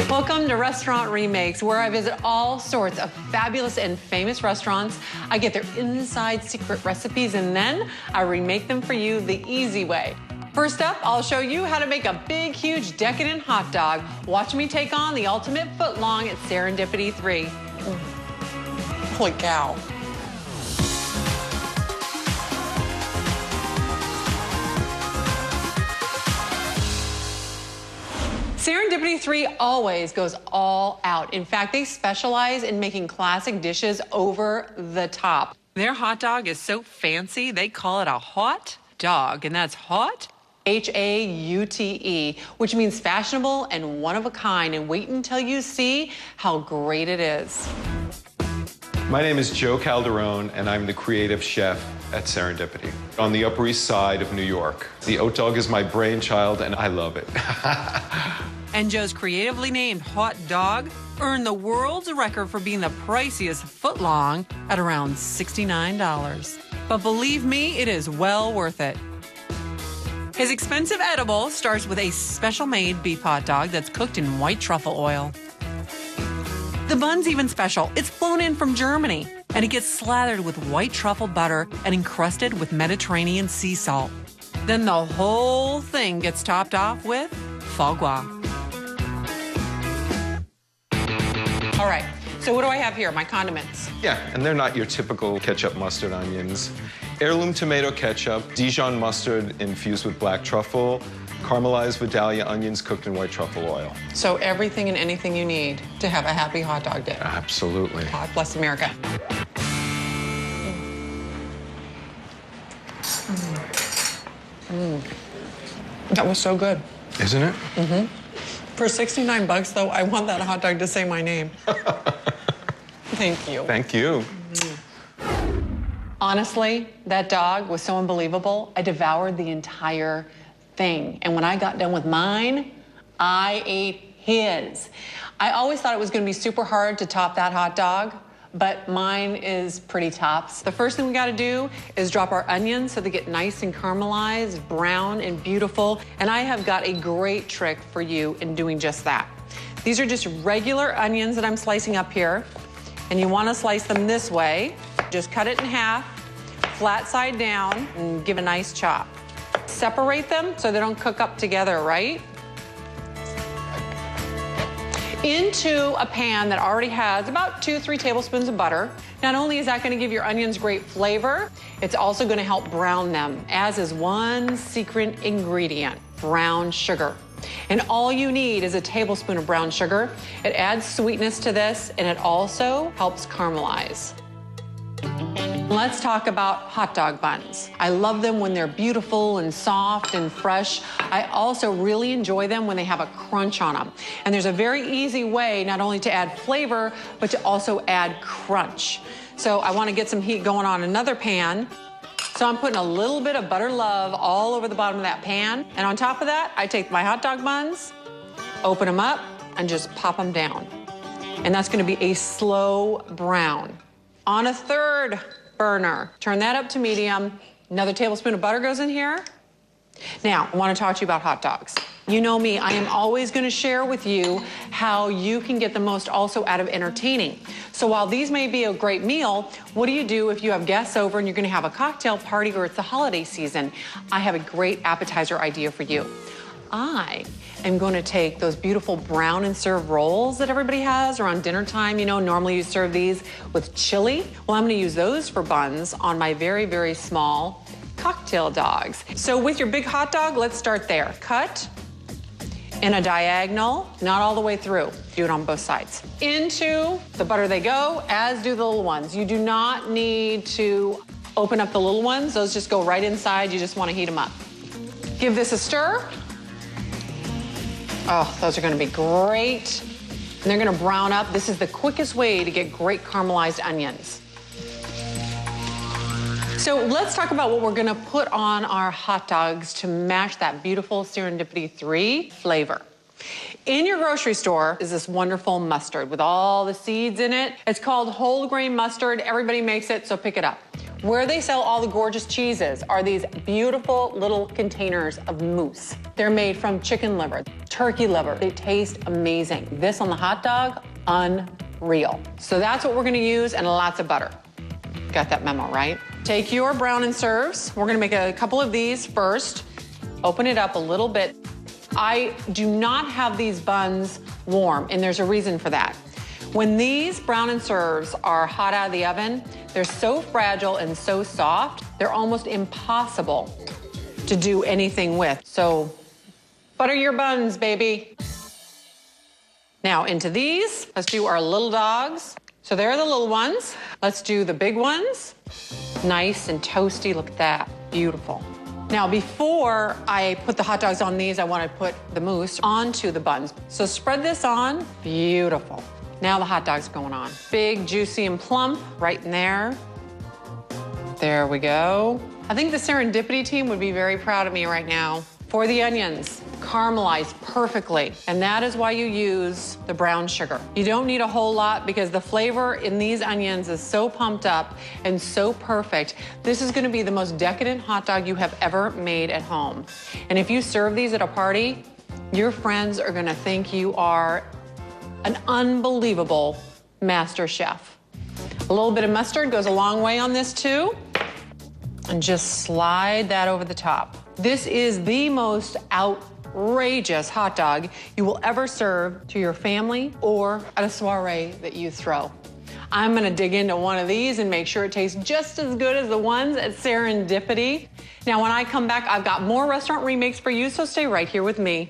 Welcome to Restaurant Remakes, where I visit all sorts of fabulous and famous restaurants. I get their inside secret recipes, and then I remake them for you the easy way. First up, I'll show you how to make a big, huge, decadent hot dog. Watch me take on the ultimate footlong at Serendipity 3. Holy cow. Serendipity 3 always goes all out. In fact, they specialize in making classic dishes over the top. Their hot dog is so fancy, they call it a hot dog, and that's hot, H-A-U-T-E, which means fashionable and one of a kind. And wait until you see how great it is. My name is Joe Calderone, and I'm the creative chef at Serendipity on the Upper East Side of New York. The Haute Dog is my brainchild, and I love it. And Joe's creatively named hot dog earned the world's record for being the priciest footlong at around $69. But believe me, it is well worth it. His expensive edible starts with a special-made beef hot dog that's cooked in white truffle oil. The bun's even special. It's flown in from Germany, and it gets slathered with white truffle butter and encrusted with Mediterranean sea salt. Then the whole thing gets topped off with foie gras. All right, so what do I have here? My condiments. Yeah, and they're not your typical ketchup, mustard, onions. Heirloom tomato ketchup, Dijon mustard infused with black truffle, caramelized Vidalia onions cooked in white truffle oil. So everything and anything you need to have a happy hot dog day. Absolutely. God bless America. That was so good. Isn't it? Mm-hmm. For 69 bucks, though, I want that hot dog to say my name. Thank you. Thank you. Honestly, that dog was so unbelievable. I devoured the entire thing. And when I got done with mine, I ate his. I always thought it was going to be super hard to top that hot dog, but mine is pretty tops. The first thing we got to do is drop our onions so they get nice and caramelized, brown and beautiful. And I have got a great trick for you in doing just that. These are just regular onions that I'm slicing up here. And you want to slice them this way. Just cut it in half, flat side down, and give a nice chop. Separate them so they don't cook up together, right? Into a pan that already has about 2-3 tablespoons of butter. Not only is that going to give your onions great flavor, it's also going to help brown them, as is one secret ingredient, brown sugar. And all you need is a tablespoon of brown sugar. It adds sweetness to this, and it also helps caramelize. Let's talk about hot dog buns. I love them when they're beautiful and soft and fresh. I also really enjoy them when they have a crunch on them. And there's a very easy way not only to add flavor, but to also add crunch. So I want to get some heat going on another pan. So I'm putting a little bit of butter love all over the bottom of that pan. And on top of that, I take my hot dog buns, open them up, and just pop them down. And that's going to be a slow brown. On a third burner, turn that up to medium. Another tablespoon of butter goes in here. Now, I want to talk to you about hot dogs. You know me, I am always going to share with you how you can get the most also out of entertaining. So while these may be a great meal, what do you do if you have guests over and you're going to have a cocktail party or it's the holiday season? I have a great appetizer idea for you. I am going to take those beautiful brown and serve rolls that everybody has around dinner time. You know, normally you serve these with chili. Well, I'm going to use those for buns on my very, very small cocktail dogs. So with your big hot dog, let's start there. Cut in a diagonal, not all the way through. Do it on both sides. Into the butter they go, as do the little ones. You do not need to open up the little ones. Those just go right inside. You just want to heat them up. Give this a stir. Oh, those are going to be great. And they're going to brown up. This is the quickest way to get great caramelized onions. So let's talk about what we're going to put on our hot dogs to match that beautiful Serendipity 3 flavor. In your grocery store is this wonderful mustard with all the seeds in it. It's called whole grain mustard. Everybody makes it, so pick it up. Where they sell all the gorgeous cheeses are these beautiful little containers of mousse. They're made from chicken liver, turkey liver. They taste amazing. This on the hot dog, unreal. So that's what we're gonna use, and lots of butter. Got that memo, right? Take your brown and serves. We're gonna make a couple of these first. Open it up a little bit. I do not have these buns warm, and there's a reason for that. When these brown and serves are hot out of the oven, they're so fragile and so soft, they're almost impossible to do anything with. So butter your buns, baby. Now into these, let's do our little dogs. So there are the little ones. Let's do the big ones. Nice and toasty, look at that, beautiful. Now, before I put the hot dogs on these, I want to put the mousse onto the buns. So spread this on, beautiful. Now the hot dog's going on. Big, juicy, and plump right in there. There we go. I think the Serendipity team would be very proud of me right now. For the onions, caramelized perfectly. And that is why you use the brown sugar. You don't need a whole lot because the flavor in these onions is so pumped up and so perfect. This is gonna be the most decadent hot dog you have ever made at home. And if you serve these at a party, your friends are gonna think you are an unbelievable master chef. A little bit of mustard goes a long way on this too. And just slide that over the top. This is the most outrageous hot dog you will ever serve to your family or at a soiree that you throw. I'm gonna dig into one of these and make sure it tastes just as good as the ones at Serendipity. Now, when I come back, I've got more restaurant remakes for you, so stay right here with me.